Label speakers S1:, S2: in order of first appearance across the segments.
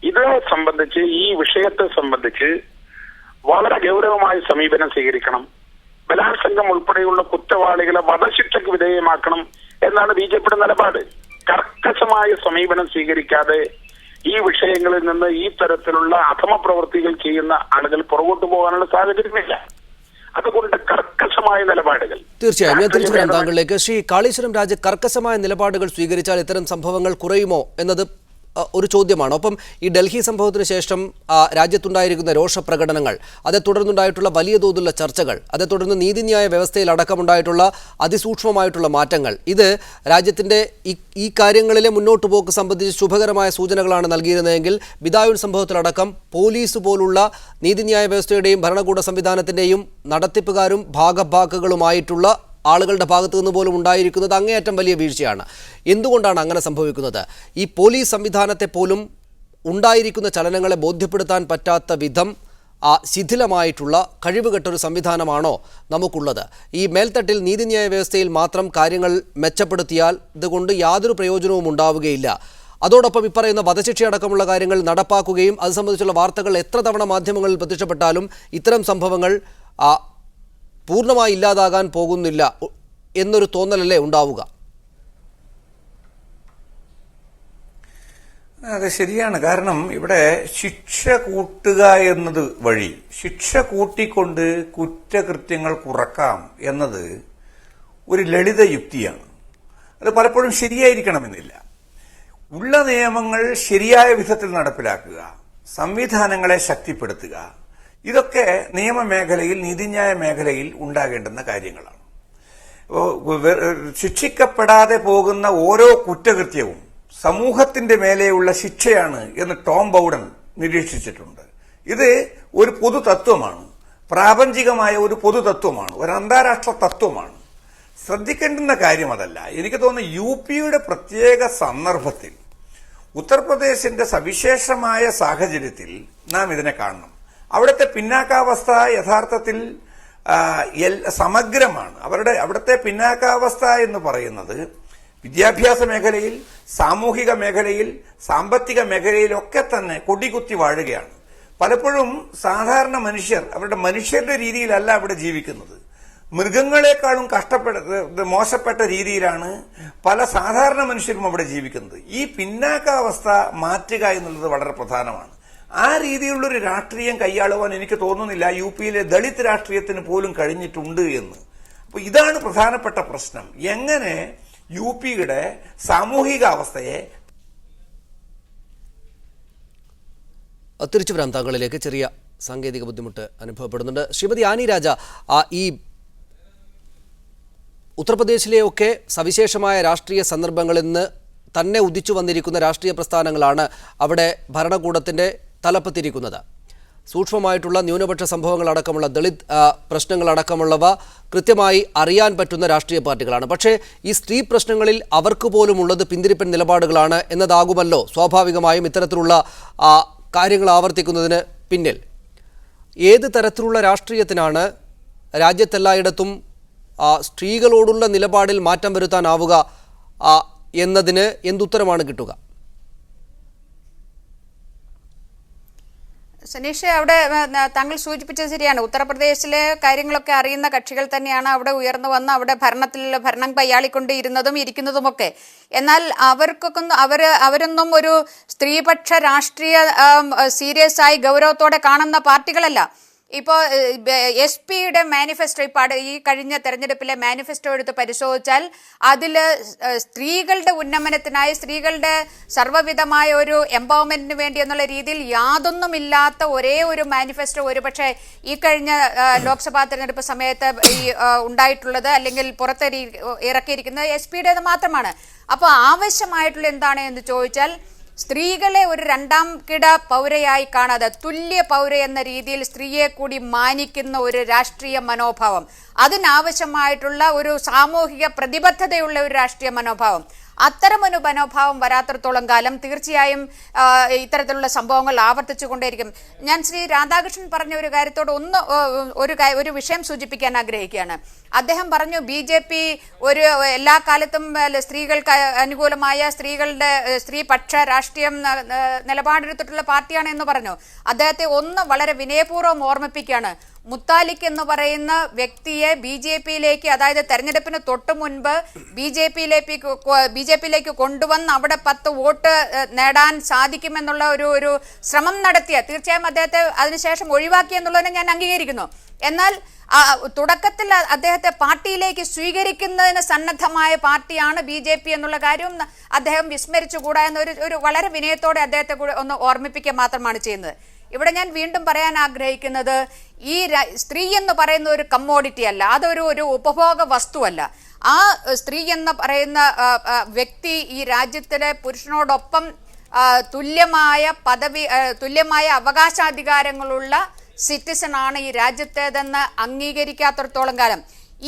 S1: ഇത് സംബന്ധിച്ച് ഈ വിഷയത്തെ സംബന്ധിച്ച് വളരെ ഗൗരവമായ സമീപനം സ്വീകരിക്കണം. ബലാത്സംഗം ഉൾപ്പെടെയുള്ള കുറ്റവാളികളെ വധശിക്ഷയ്ക്ക് വിധേയമാക്കണം എന്നാണ് ബി.ജെ.പിയുടെ നിലപാട്. കർക്കശമായ സമീപനം സ്വീകരിക്കാതെ ഈ വിഷയങ്ങളിൽ നിന്ന് ഈ തരത്തിലുള്ള അധമ പ്രവൃത്തികൾ ചെയ്യുന്ന ആളുകൾ പുറകോട്ട് പോകാനുള്ള സാഹചര്യമില്ല. അതുകൊണ്ട് കർക്കശമായ നിലപാടുകൾ.
S2: തീർച്ചയായും ഞാൻ തിരിച്ചു വരാം താങ്കളിലേക്ക്. ശ്രീ കാളീശ്വരം രാജ്, കർക്കശമായ നിലപാടുകൾ സ്വീകരിച്ചാൽ ഇത്തരം സംഭവങ്ങൾ കുറയുമോ എന്നത് ഒരു ചോദ്യമാണ്. ഒപ്പം ഈ ഡൽഹി സംഭവത്തിന് ശേഷം രാജ്യത്തുണ്ടായിരിക്കുന്ന രോഷപ്രകടനങ്ങൾ, അതേ തുടർന്നുണ്ടായിട്ടുള്ള വലിയ തോതിലുള്ള ചർച്ചകൾ, അതേ തുടർന്ന് നീതിന്യായ വ്യവസ്ഥയിൽ അടക്കമുണ്ടായിട്ടുള്ള അതിസൂക്ഷ്മമായിട്ടുള്ള മാറ്റങ്ങൾ, ഇത് രാജ്യത്തിൻ്റെ ഈ കാര്യങ്ങളിലെ മുന്നോട്ട് പോക്ക് സംബന്ധിച്ച് ശുഭകരമായ സൂചനകളാണ് നൽകിയിരുന്നതെങ്കിൽ ബിദായൂർ സംഭവത്തിലടക്കം പോലീസ് പോലുള്ള നീതിന്യായ വ്യവസ്ഥയുടെയും ഭരണകൂട സംവിധാനത്തിൻ്റെയും നടത്തിപ്പുകാരും ഭാഗഭാക്കുകളുമായിട്ടുള്ള ആളുകളുടെ ഭാഗത്തു നിന്ന് പോലും ഉണ്ടായിരിക്കുന്നത് അങ്ങേയറ്റം വലിയ വീഴ്ചയാണ്. എന്തുകൊണ്ടാണ് അങ്ങനെ സംഭവിക്കുന്നത്? ഈ പോലീസ് സംവിധാനത്തെ പോലും ഉണ്ടായിരിക്കുന്ന ചലനങ്ങളെ ബോധ്യപ്പെടുത്താൻ പറ്റാത്ത വിധം ശിഥിലമായിട്ടുള്ള കഴിവുകെട്ടൊരു സംവിധാനമാണോ നമുക്കുള്ളത്? ഈ മേൽത്തട്ടിൽ നീതിന്യായ വ്യവസ്ഥയിൽ മാത്രം കാര്യങ്ങൾ മെച്ചപ്പെടുത്തിയാൽ ഇതുകൊണ്ട് യാതൊരു പ്രയോജനവും ഉണ്ടാവുകയില്ല. അതോടൊപ്പം ഇപ്പറയുന്ന വധശിക്ഷയടക്കമുള്ള കാര്യങ്ങൾ നടപ്പാക്കുകയും അത് സംബന്ധിച്ചുള്ള വാർത്തകൾ എത്ര തവണ മാധ്യമങ്ങളിൽ പ്രത്യക്ഷപ്പെട്ടാലും ഇത്തരം സംഭവങ്ങൾ പൂർണ്ണമായി ഇല്ലാതാകാൻ പോകുന്നില്ല എന്നൊരു തോന്നലല്ലേ ഉണ്ടാവുക?
S3: അത് ശരിയാണ്. കാരണം ഇവിടെ ശിക്ഷ കൂട്ടുക എന്നത് വഴി, ശിക്ഷ കൂട്ടിക്കൊണ്ട് കുറ്റകൃത്യങ്ങൾ കുറക്കാം എന്നത് ഒരു ലളിത യുക്തിയാണ്. അത് പലപ്പോഴും ശരിയായിരിക്കണമെന്നില്ല. ഉള്ള നിയമങ്ങൾ ശരിയായ വിധത്തിൽ നടപ്പിലാക്കുക, സംവിധാനങ്ങളെ ശക്തിപ്പെടുത്തുക, ഇതൊക്കെ നിയമമേഖലയിൽ, നീതിന്യായ മേഖലയിൽ ഉണ്ടാകേണ്ടുന്ന കാര്യങ്ങളാണ്. ശിക്ഷിക്കപ്പെടാതെ പോകുന്ന ഓരോ കുറ്റകൃത്യവും സമൂഹത്തിന്റെ മേലെയുള്ള ശിക്ഷയാണ് എന്ന് ടോം ബൗഡൻ നിരീക്ഷിച്ചിട്ടുണ്ട്. ഇത് ഒരു പൊതു തത്വമാണ്, പ്രാപഞ്ചികമായ ഒരു പൊതു തത്വമാണ്, ഒരു അന്താരാഷ്ട്ര തത്വമാണ്. ശ്രദ്ധിക്കേണ്ടുന്ന കാര്യം അതല്ല. എനിക്ക് തോന്നുന്നു യു.പിയുടെ പ്രത്യേക സന്ദർഭത്തിൽ, ഉത്തർപ്രദേശിന്റെ സവിശേഷമായ സാഹചര്യത്തിൽ നാം ഇതിനെ കാണണം. അവിടുത്തെ പിന്നാക്കാവസ്ഥ യഥാർത്ഥത്തിൽ സമഗ്രമാണ്. അവിടുത്തെ പിന്നാക്കാവസ്ഥ എന്ന് പറയുന്നത് വിദ്യാഭ്യാസ മേഖലയിൽ, സാമൂഹിക മേഖലയിൽ, സാമ്പത്തിക മേഖലയിലൊക്കെ തന്നെ കൊടികുത്തി വാഴുകയാണ്. പലപ്പോഴും സാധാരണ മനുഷ്യർ അവരുടെ മനുഷ്യരുടെ രീതിയിലല്ല അവിടെ ജീവിക്കുന്നത്. മൃഗങ്ങളെക്കാളും മോശപ്പെട്ട രീതിയിലാണ് പല സാധാരണ മനുഷ്യരും അവിടെ ജീവിക്കുന്നത്. ഈ പിന്നാക്കാവസ്ഥ മാറ്റുക എന്നുള്ളത് വളരെ പ്രധാനമാണ്. ആ രീതിയിലുള്ളൊരു രാഷ്ട്രീയം കൈയാളുവാൻ എനിക്ക് തോന്നുന്നില്ല യു.പിയിലെ ദളിത് രാഷ്ട്രീയത്തിന് പോലും കഴിഞ്ഞിട്ടുണ്ട് എന്ന്. അപ്പോൾ ഇതാണ് പ്രധാനപ്പെട്ട പ്രശ്നം. എങ്ങനെ യു.പിയുടെ സാമൂഹിക അവസ്ഥയെ.
S2: തിരിച്ചു വരാം താങ്കളിലേക്ക്. ചെറിയ സാങ്കേതിക ബുദ്ധിമുട്ട് അനുഭവപ്പെടുന്നുണ്ട്. ശ്രീമതി ആനി രാജ, ഈ ഉത്തർപ്രദേശിലെയൊക്കെ സവിശേഷമായ രാഷ്ട്രീയ സന്ദർഭങ്ങളിൽ നിന്ന് തന്നെ ഉദിച്ചു വന്നിരിക്കുന്ന രാഷ്ട്രീയ പ്രസ്ഥാനങ്ങളാണ് അവിടെ ഭരണകൂടത്തിൻ്റെ തലപ്പത്തിരിക്കുന്നത്. സൂക്ഷ്മമായിട്ടുള്ള ന്യൂനപക്ഷ സംഭവങ്ങളടക്കമുള്ള ദളിത് പ്രശ്നങ്ങളടക്കമുള്ളവ കൃത്യമായി അറിയാൻ പറ്റുന്ന രാഷ്ട്രീയ പാർട്ടികളാണ്. പക്ഷേ ഈ സ്ത്രീ പ്രശ്നങ്ങളിൽ അവർക്ക് പോലും ഉള്ളത് പിന്തിരിപ്പൻ നിലപാടുകളാണ് എന്നതാകുമല്ലോ സ്വാഭാവികമായും ഇത്തരത്തിലുള്ള കാര്യങ്ങൾ ആവർത്തിക്കുന്നതിന് പിന്നിൽ. ഏത് തരത്തിലുള്ള രാഷ്ട്രീയത്തിനാണ് രാജ്യത്തെല്ലായിടത്തും സ്ത്രീകളോടുള്ള നിലപാടിൽ മാറ്റം വരുത്താനാവുക എന്നതിന് എന്തുത്തരമാണ് കിട്ടുക?
S4: സനീഷ്, അവിടെ താങ്കൾ സൂചിപ്പിച്ചത് ശരിയാണ്. ഉത്തർപ്രദേശിലെ കാര്യങ്ങളൊക്കെ അറിയുന്ന കക്ഷികൾ തന്നെയാണ് അവിടെ ഉയർന്നു വന്ന് അവിടെ ഭരണം കൈയാളിക്കൊണ്ടിരുന്നതും ഇരിക്കുന്നതുമൊക്കെ. എന്നാൽ അവരൊന്നും ഒരു സ്ത്രീപക്ഷ രാഷ്ട്രീയ സീരിയസ് ആയി ഗൗരവത്തോടെ കാണുന്ന പാർട്ടികളല്ല. ഇപ്പോൾ SP-യുടെ മാനിഫെസ്റ്റോ, ഈ കഴിഞ്ഞ തെരഞ്ഞെടുപ്പിലെ മാനിഫെസ്റ്റോ എടുത്ത് പരിശോധിച്ചാൽ അതിൽ സ്ത്രീകളുടെ ഉന്നമനത്തിനായി, സ്ത്രീകളുടെ സർവ്വവിധമായ ഒരു എംപവർമെന്റിന് വേണ്ടി എന്നുള്ള രീതിയിൽ യാതൊന്നുമില്ലാത്ത ഒരേ ഒരു മാനിഫെസ്റ്റോ ഒരുപക്ഷെ ഈ കഴിഞ്ഞ ലോക്സഭാ തെരഞ്ഞെടുപ്പ് സമയത്ത് ഉണ്ടായിട്ടുള്ളത് അല്ലെങ്കിൽ ഇറക്കിയിരിക്കുന്നത് SP-യുടേത് മാത്രമാണ്. അപ്പോൾ ആവശ്യമായിട്ടുള്ള എന്താണ് എന്ന് ചോദിച്ചാൽ, സ്ത്രീകളെ ഒരു രണ്ടാം കിട പൗരയായി കാണാതെ തുല്യ പൗര എന്ന രീതിയിൽ സ്ത്രീയെ കൂടി മാനിക്കുന്ന ഒരു രാഷ്ട്രീയ മനോഭാവം, അതിനാവശ്യമായിട്ടുള്ള ഒരു സാമൂഹിക പ്രതിബദ്ധതയുള്ള ഒരു രാഷ്ട്രീയ മനോഭാവം, അത്തരമൊരു മനോഭാവം വരാത്തിടത്തോളം കാലം തീർച്ചയായും ഇത്തരത്തിലുള്ള സംഭവങ്ങൾ ആവർത്തിച്ചുകൊണ്ടേയിരിക്കും. ഞാൻ ശ്രീ രാധാകൃഷ്ണൻ പറഞ്ഞ ഒരു കാര്യത്തോട് ഒരു വിഷയം സൂചിപ്പിക്കാൻ ആഗ്രഹിക്കുകയാണ്. അദ്ദേഹം പറഞ്ഞു BJP ഒരു എല്ലാ കാലത്തും സ്ത്രീകൾക്ക് അനുകൂലമായ സ്ത്രീപക്ഷ രാഷ്ട്രീയം നിലപാടെടുത്തിട്ടുള്ള പാർട്ടിയാണ് എന്ന് പറഞ്ഞു. അദ്ദേഹത്തെ വളരെ വിനയപൂർവ്വം ഓർമ്മിപ്പിക്കുകയാണ്. മുത്താലിക് എന്ന് പറയുന്ന വ്യക്തിയെ BJP-യിലേക്ക്, അതായത് തെരഞ്ഞെടുപ്പിന് തൊട്ടു മുൻപ് BJP-യിലേക്ക് കൊണ്ടുവന്ന് അവിടെ 10 വോട്ട് നേടാൻ സാധിക്കുമെന്നുള്ള ഒരു ശ്രമം നടത്തിയ, തീർച്ചയായും അദ്ദേഹത്തെ അതിനുശേഷം ഒഴിവാക്കി എന്നുള്ളതിനെ ഞാൻ അംഗീകരിക്കുന്നു. എന്നാൽ തുടക്കത്തിൽ അദ്ദേഹത്തെ പാർട്ടിയിലേക്ക് സ്വീകരിക്കുന്നതിന് സന്നദ്ധമായ പാർട്ടിയാണ് BJP എന്നുള്ള കാര്യം അദ്ദേഹം വിസ്മരിച്ചുകൂടാ എന്നൊരു വളരെ വിനയത്തോടെ അദ്ദേഹത്തെ കൂടെ ഒന്ന് ഓർമ്മിപ്പിക്കുക മാത്രമാണ് ചെയ്യുന്നത്. ഇവിടെ ഞാൻ വീണ്ടും പറയാൻ ആഗ്രഹിക്കുന്നത്, ഈ സ്ത്രീ എന്ന് പറയുന്ന ഒരു കമ്മോഡിറ്റി അല്ല, അതൊരു ഉപഭോഗ വസ്തുവല്ല. ആ സ്ത്രീ എന്ന് പറയുന്ന വ്യക്തി ഈ രാജ്യത്തിലെ പുരുഷനോടൊപ്പം തുല്യമായ അവകാശാധികാരങ്ങളുള്ള സിറ്റിസൺ ആണ് ഈ രാജ്യത്തേതെന്ന് അംഗീകരിക്കാത്തിടത്തോളം കാലം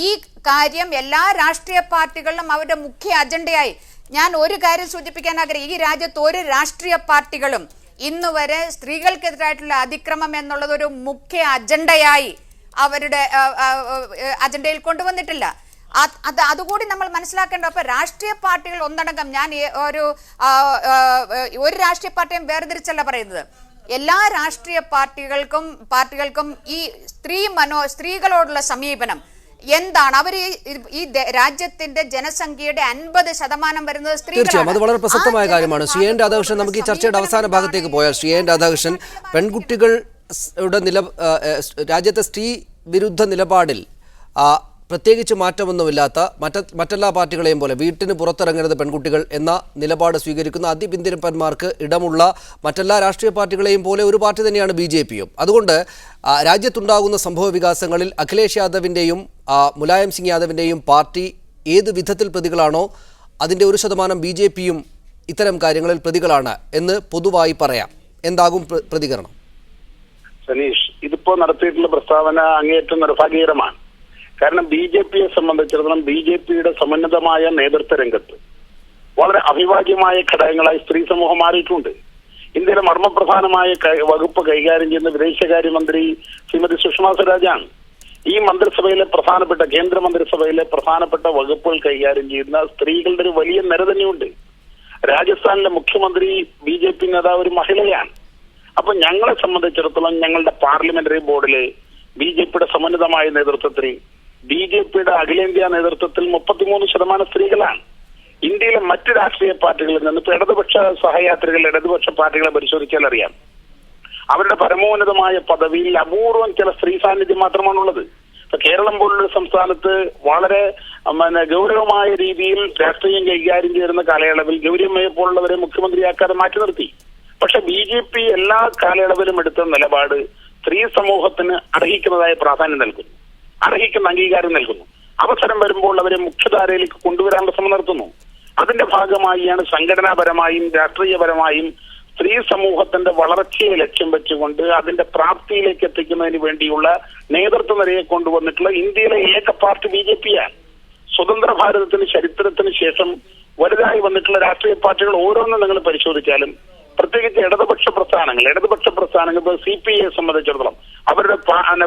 S4: ഈ കാര്യം എല്ലാ രാഷ്ട്രീയ പാർട്ടികളിലും അവരുടെ മുഖ്യ അജണ്ടയായി. ഞാൻ ഒരു കാര്യം സൂചിപ്പിക്കാൻ ആഗ്രഹിക്കും, ഈ രാജ്യത്ത് ഒരു രാഷ്ട്രീയ പാർട്ടികളും ഇന്നുവരെ സ്ത്രീകൾക്കെതിരായിട്ടുള്ള അതിക്രമം എന്നുള്ളത് ഒരു മുഖ്യ അജണ്ടയായി അവരുടെ അജണ്ടയിൽ കൊണ്ടുവന്നിട്ടില്ല. അതുകൂടി നമ്മൾ മനസ്സിലാക്കേണ്ട. അപ്പൊ രാഷ്ട്രീയ പാർട്ടികൾ ഒന്നടങ്കം, ഞാൻ ഒരു രാഷ്ട്രീയ പാർട്ടിയും വേർതിരിച്ചല്ല പറയുന്നത്, എല്ലാ രാഷ്ട്രീയ പാർട്ടികൾക്കും ഈ സ്ത്രീകളോടുള്ള സമീപനം എന്താണ്? അവർ ഈ രാജ്യത്തിന്റെ ജനസംഖ്യയുടെ 50% വരുന്നത് സ്ത്രീകളാണ്.
S2: അത് വളരെ പ്രസക്തമായ കാര്യമാണ്. ശ്രീ എൻ രാധാകൃഷ്ണൻ, നമുക്ക് ഈ ചർച്ചയുടെ അവസാന ഭാഗത്തേക്ക് പോയാൽ, ശ്രീ എൻ രാധാകൃഷ്ണൻ, പെൺകുട്ടികളുടെ രാജ്യത്തെ സ്ത്രീ വിരുദ്ധ നിലപാടിൽ പ്രത്യേകിച്ച് മാറ്റമൊന്നുമില്ലാത്ത മറ്റെല്ലാ പാർട്ടികളെയും പോലെ വീട്ടിന് പുറത്തിറങ്ങരുത് പെൺകുട്ടികൾ എന്ന നിലപാട് സ്വീകരിക്കുന്ന അതിപിന്തിരപ്പന്മാർക്ക് ഇടമുള്ള മറ്റെല്ലാ രാഷ്ട്രീയ പാർട്ടികളെയും പോലെ ഒരു പാർട്ടി തന്നെയാണ് BJP-യും. അതുകൊണ്ട് രാജ്യത്തുണ്ടാകുന്ന സംഭവ വികാസങ്ങളിൽ അഖിലേഷ് യാദവിൻ്റെയും മുലായം സിംഗ് യാദവിൻ്റെയും പാർട്ടി ഏത് വിധത്തിൽ പ്രതികളാണോ അതിൻ്റെ 1% BJP-യും ഇത്തരം കാര്യങ്ങളിൽ പ്രതികളാണ് എന്ന് പൊതുവായി പറയാം. എന്താകും പ്രതികരണം?
S1: സനീഷ്, ഇതിപ്പോ നടത്തിയിട്ടുള്ള പ്രസ്താവന അങ്ങേയറ്റം നിർഭാഗ്യകരമാണ്. കാരണം BJP-യെ സംബന്ധിച്ചിടത്തോളം BJP-യുടെ സമുന്നതമായ നേതൃത്വ രംഗത്ത് വളരെ അവിഭാജ്യമായ ഘടകങ്ങളായി സ്ത്രീ സമൂഹം മാറിയിട്ടുണ്ട്. ഇന്ത്യയിലെ മർമ്മപ്രധാനമായ വകുപ്പ് കൈകാര്യം ചെയ്യുന്ന വിദേശകാര്യമന്ത്രി ശ്രീമതി സുഷമ സ്വരാജാണ്. ഈ മന്ത്രിസഭയിലെ കേന്ദ്ര മന്ത്രിസഭയിലെ പ്രധാനപ്പെട്ട വകുപ്പുകൾ കൈകാര്യം ചെയ്യുന്ന സ്ത്രീകളുടെ ഒരു വലിയ നിര തന്നെയുണ്ട്. രാജസ്ഥാനിലെ മുഖ്യമന്ത്രി BJP നേതാവ് ഒരു മഹിളയാണ്. അപ്പൊ ഞങ്ങളെ സംബന്ധിച്ചിടത്തോളം ഞങ്ങളുടെ പാർലമെന്ററി ബോർഡില് BJP-യുടെ സമുന്നതമായ നേതൃത്വത്തിൽ, BJP-യുടെ അഖിലേന്ത്യാ നേതൃത്വത്തിൽ 33% സ്ത്രീകളാണ്. ഇന്ത്യയിലെ മറ്റ് രാഷ്ട്രീയ പാർട്ടികളിൽ നിന്ന് ഇപ്പൊ ഇടതുപക്ഷ പാർട്ടികളെ പരിശോധിച്ചാൽ അറിയാം, അവരുടെ പരമോന്നതമായ പദവിയിൽ അപൂർവം ചില സ്ത്രീ സാന്നിധ്യം മാത്രമാണുള്ളത്. ഇപ്പൊ കേരളം പോലുള്ള സംസ്ഥാനത്ത് വളരെ ഗൗരവമായ രീതിയിൽ രാഷ്ട്രീയം കൈകാര്യം ചെയ്യുന്ന കാലയളവിൽ ഗൗരിയമ്മയെ പോലുള്ളവരെ മുഖ്യമന്ത്രിയാക്കാതെ മാറ്റി നിർത്തി. പക്ഷെ BJP എല്ലാ കാലയളവിലും എടുത്ത നിലപാട് സ്ത്രീ സമൂഹത്തിന് അർഹിക്കുന്നതായ പ്രാധാന്യം നൽകുന്നു, അർഹിക്കുന്ന അംഗീകാരം നൽകുന്നു. അവസരം വരുമ്പോൾ അവരെ മുഖ്യധാരയിലേക്ക് കൊണ്ടുവരാനുള്ള ശ്രമം നടത്തുന്നു. അതിന്റെ ഭാഗമായിയാണ് സംഘടനാപരമായും രാഷ്ട്രീയപരമായും സ്ത്രീ സമൂഹത്തിന്റെ വളർച്ചയെ ലക്ഷ്യം വെച്ചുകൊണ്ട് അതിന്റെ പ്രാപ്തിയിലേക്ക് എത്തിക്കുന്നതിന് വേണ്ടിയുള്ള നേതൃത്വ നിരയെ കൊണ്ടുവന്നിട്ടുള്ള ഇന്ത്യയിലെ ഏക പാർട്ടി BJP-യാണ്. സ്വതന്ത്ര ഭാരതത്തിന് ചരിത്രത്തിന് ശേഷം വലുതായി വന്നിട്ടുള്ള രാഷ്ട്രീയ പാർട്ടികൾ ഓരോന്നും നിങ്ങൾ പരിശോധിച്ചാലും, പ്രത്യേകിച്ച് ഇടതുപക്ഷ പ്രസ്ഥാനങ്ങൾ ഇപ്പോൾ CPI-യെ സംബന്ധിച്ചിടത്തോളം അവരുടെ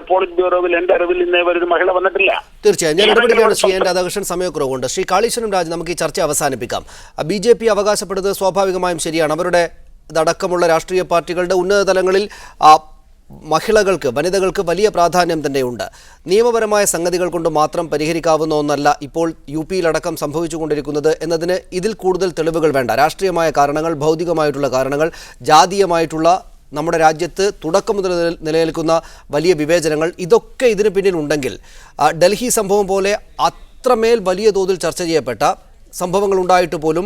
S1: പോളിറ്റ് ബ്യൂറോവിൽ എന്റെ അറിവിൽ ഇന്നേ ഒരു മഹിള വന്നിട്ടില്ല.
S2: തീർച്ചയായും ഞാൻ ഇടപെടുകയാണ്. ശ്രീ എൻ രാധാകൃഷ്ണൻ, സമയക്കുറവുണ്ട്. ശ്രീ കാളീശ്വരം രാജ്, നമുക്ക് ഈ ചർച്ച അവസാനിപ്പിക്കാം. BJP അവകാശപ്പെടുന്നത് സ്വാഭാവികമായും ശരിയാണ്. അവരുടെ ഇതടക്കമുള്ള രാഷ്ട്രീയ പാർട്ടികളുടെ ഉന്നത തലങ്ങളിൽ വനിതകൾക്ക് വലിയ പ്രാധാന്യം തന്നെയുണ്ട്. നിയമപരമായ സംഗതികൾ കൊണ്ട് മാത്രം പരിഹരിക്കാവുന്ന ഒന്നല്ല ഇപ്പോൾ UP-യിലടക്കം സംഭവിച്ചുകൊണ്ടിരിക്കുന്നത് എന്നതിന് ഇതിൽ കൂടുതൽ തെളിവുകൾ വേണ്ട. രാഷ്ട്രീയമായ കാരണങ്ങൾ, ഭൗതികമായിട്ടുള്ള കാരണങ്ങൾ, ജാതീയമായിട്ടുള്ള നമ്മുടെ രാജ്യത്ത് തുടക്കം മുതൽ നിലനിൽക്കുന്ന വലിയ വിവേചനങ്ങൾ, ഇതൊക്കെ ഇതിന് പിന്നിലുണ്ടെങ്കിൽ ഡൽഹി സംഭവം പോലെ അത്രമേൽ വലിയ തോതിൽ ചർച്ച ചെയ്യപ്പെട്ട സംഭവങ്ങൾ ഉണ്ടായിട്ട് പോലും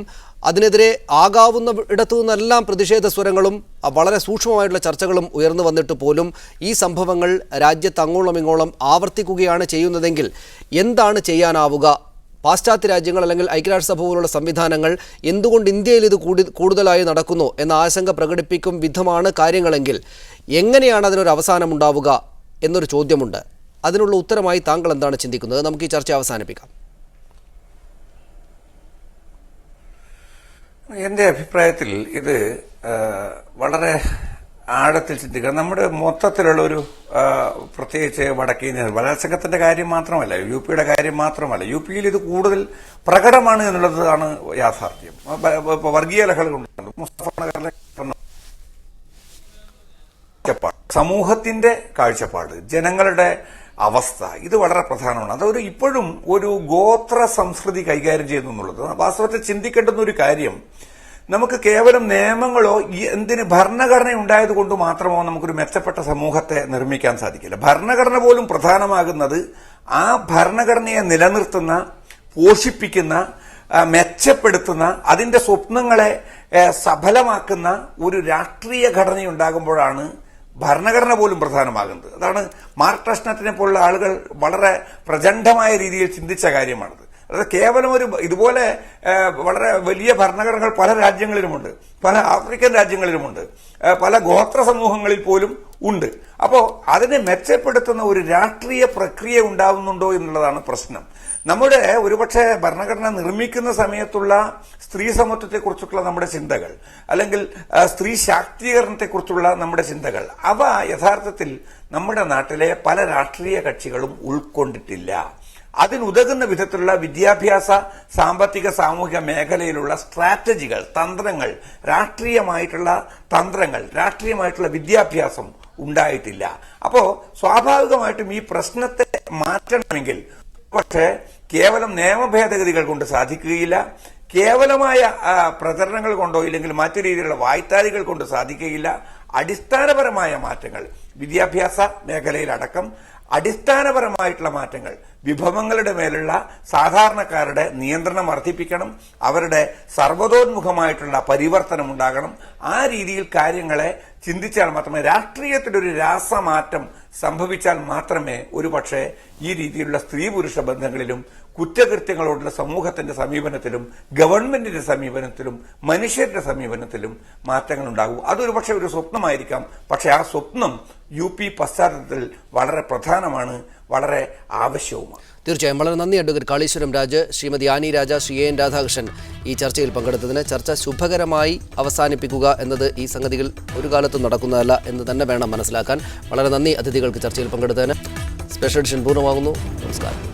S2: അതിനെതിരെ ആകാവുന്ന ഇടത്തു നിന്നെല്ലാം പ്രതിഷേധ സ്വരങ്ങളും വളരെ സൂക്ഷ്മമായിട്ടുള്ള ചർച്ചകളും ഉയർന്നു വന്നിട്ട് പോലും ഈ സംഭവങ്ങൾ രാജ്യത്ത് അങ്ങോളം ഇങ്ങോളം ആവർത്തിക്കുകയാണ് ചെയ്യുന്നതെങ്കിൽ എന്താണ് ചെയ്യാനാവുക? പാശ്ചാത്യ രാജ്യങ്ങൾ അല്ലെങ്കിൽ ഐക്യരാഷ്ട്രസഭ പോലുള്ള സംവിധാനങ്ങൾ എന്തുകൊണ്ട് ഇന്ത്യയിൽ ഇത് കൂടുതലായി നടക്കുന്നു എന്ന ആശങ്ക പ്രകടിപ്പിക്കും വിധമാണ് കാര്യങ്ങളെങ്കിൽ എങ്ങനെയാണ് അതിനൊരു അവസാനം ഉണ്ടാവുക എന്നൊരു ചോദ്യമുണ്ട്. അതിനുള്ള ഉത്തരമായി താങ്കൾ എന്താണ് ചിന്തിക്കുന്നത്? നമുക്ക് ഈ ചർച്ച അവസാനിപ്പിക്കാം.
S3: എൻ്റെ അഭിപ്രായത്തിൽ ഇത് വളരെ ആഴത്തിൽ ചിന്തിക്കണം. നമ്മുടെ മൊത്തത്തിലുള്ള ഒരു പ്രത്യേകിച്ച് വടക്കേന്ത്യ ബലാത്സംഗത്തിന്റെ കാര്യം മാത്രമല്ല, യു പിയുടെ കാര്യം മാത്രമല്ല, യു പിയിൽ ഇത് കൂടുതൽ പ്രകടമാണ് എന്നുള്ളതാണ് യാഥാർത്ഥ്യം. വർഗീയ ലഹളകളുണ്ട്. മുസ്തഫ നഗറിലെ സമൂഹത്തിന്റെ കാഴ്ചപ്പാട്, ജനങ്ങളുടെ അവസ്ഥ, ഇത് വളരെ പ്രധാനമാണ്. അതൊരു ഇപ്പോഴും ഒരു ഗോത്ര സംസ്കൃതി കൈകാര്യം ചെയ്യുന്നു എന്നുള്ളത് വാസ്തവത്തിൽ ചിന്തിക്കേണ്ടുന്ന ഒരു കാര്യം. നമുക്ക് കേവലം നിയമങ്ങളോ എന്തിന് ഭരണഘടന ഉണ്ടായത് കൊണ്ട് മാത്രമോ നമുക്കൊരു മെച്ചപ്പെട്ട സമൂഹത്തെ നിർമ്മിക്കാൻ സാധിക്കില്ല. ഭരണഘടന പോലും പ്രധാനമാകുന്നത് ആ ഭരണഘടനയെ നിലനിർത്തുന്ന, പോഷിപ്പിക്കുന്ന, മെച്ചപ്പെടുത്തുന്ന, അതിന്റെ സ്വപ്നങ്ങളെ സഫലമാക്കുന്ന ഒരു രാഷ്ട്രീയ ഘടനയുണ്ടാകുമ്പോഴാണ് ഭരണഘടന പോലും പ്രധാനമാകുന്നത്. അതാണ് മാർക്ക് ട്രഷ്നറ്റിനെ പോലുള്ള ആളുകൾ വളരെ പ്രചണ്ഡമായ രീതിയിൽ ചിന്തിച്ച കാര്യമാണത്. അത് കേവലം ഒരു ഇതുപോലെ വളരെ വലിയ ഭരണഘടനകൾ പല രാജ്യങ്ങളിലുമുണ്ട്, പല ആഫ്രിക്കൻ രാജ്യങ്ങളിലുമുണ്ട്, പല ഗോത്ര സമൂഹങ്ങളിൽ പോലും ഉണ്ട്. അപ്പോൾ അതിനെ മെച്ചപ്പെടുത്തുന്ന ഒരു രാഷ്ട്രീയ പ്രക്രിയ ഉണ്ടാവുന്നുണ്ടോ എന്നുള്ളതാണ് പ്രശ്നം. നമ്മുടെ ഒരുപക്ഷെ ഭരണഘടന നിർമ്മിക്കുന്ന സമയത്തുള്ള സ്ത്രീ സമത്വത്തെക്കുറിച്ചുള്ള നമ്മുടെ ചിന്തകൾ, അല്ലെങ്കിൽ സ്ത്രീ ശാക്തീകരണത്തെക്കുറിച്ചുള്ള നമ്മുടെ ചിന്തകൾ, അവ യഥാർത്ഥത്തിൽ നമ്മുടെ നാട്ടിലെ പല രാഷ്ട്രീയ കക്ഷികളും ഉൾക്കൊണ്ടിട്ടില്ല. അതിനുതകുന്ന വിധത്തിലുള്ള വിദ്യാഭ്യാസ, സാമ്പത്തിക, സാമൂഹിക മേഖലയിലുള്ള സ്ട്രാറ്റജികൾ, തന്ത്രങ്ങൾ, രാഷ്ട്രീയമായിട്ടുള്ള തന്ത്രങ്ങൾ, രാഷ്ട്രീയമായിട്ടുള്ള വിദ്യാഭ്യാസം ഉണ്ടായിട്ടില്ല. അപ്പോ സ്വാഭാവികമായിട്ടും ഈ പ്രശ്നത്തെ മാറ്റണമെങ്കിൽ പക്ഷേ കേവലം നിയമ ഭേദഗതികൾ കൊണ്ട് സാധിക്കുകയില്ല, കേവലമായ പ്രചരണങ്ങൾ കൊണ്ടോ ഇല്ലെങ്കിൽ മറ്റു രീതിയിലുള്ള വായ്ത്താരികൾ കൊണ്ട് സാധിക്കുകയില്ല. അടിസ്ഥാനപരമായ മാറ്റങ്ങൾ വിദ്യാഭ്യാസ മേഖലയിലടക്കം അടിസ്ഥാനപരമായിട്ടുള്ള മാറ്റങ്ങൾ, വിഭവങ്ങളുടെ മേലുള്ള സാധാരണക്കാരുടെ നിയന്ത്രണം വർദ്ധിപ്പിക്കണം, അവരുടെ സർവ്വതോന്മുഖമായിട്ടുള്ള പരിവർത്തനം ഉണ്ടാകണം. ആ രീതിയിൽ കാര്യങ്ങളെ ചിന്തിച്ചാൽ മാത്രമേ, രാഷ്ട്രീയത്തിലൊരു രാസമാറ്റം സംഭവിച്ചാൽ മാത്രമേ ഒരുപക്ഷെ ഈ രീതിയിലുള്ള സ്ത്രീ പുരുഷ ബന്ധങ്ങളിലും കുറ്റകൃത്യങ്ങളോടുള്ള സമൂഹത്തിന്റെ സമീപനത്തിലും ഗവൺമെന്റിന്റെ സമീപനത്തിലും മനുഷ്യരുടെ സമീപനത്തിലും മാറ്റങ്ങൾ ഉണ്ടാകൂ. അതൊരു പക്ഷേ ഒരു സ്വപ്നമായിരിക്കാം. പക്ഷെ ആ സ്വപ്നം യു പി പശ്ചാത്തലത്തിൽ വളരെ പ്രധാനമാണ്, വളരെ ആവശ്യവുമാണ്.
S2: തീർച്ചയായും വളരെ നന്ദി അഡ്വക്കേറ്റ് കാളീശ്വരം രാജ്, ശ്രീമതി ആനി രാജ, ശ്രീ എൻ രാധാകൃഷ്ണൻ ഈ ചർച്ചയിൽ പങ്കെടുത്തതിന്. ചർച്ച ശുഭകരമായി അവസാനിപ്പിക്കുക എന്നത് ഈ സംഗതികൾ ഒരു കാലത്തും നടക്കുന്നതല്ല എന്ന് തന്നെ വേണം മനസ്സിലാക്കാൻ. വളരെ നന്ദി അതിഥികൾക്ക് ചർച്ചയിൽ പങ്കെടുത്തതിന്. സ്പെഷ്യൽ എഡിഷൻ പൂർണ്ണമാകുന്നു. നമസ്കാരം.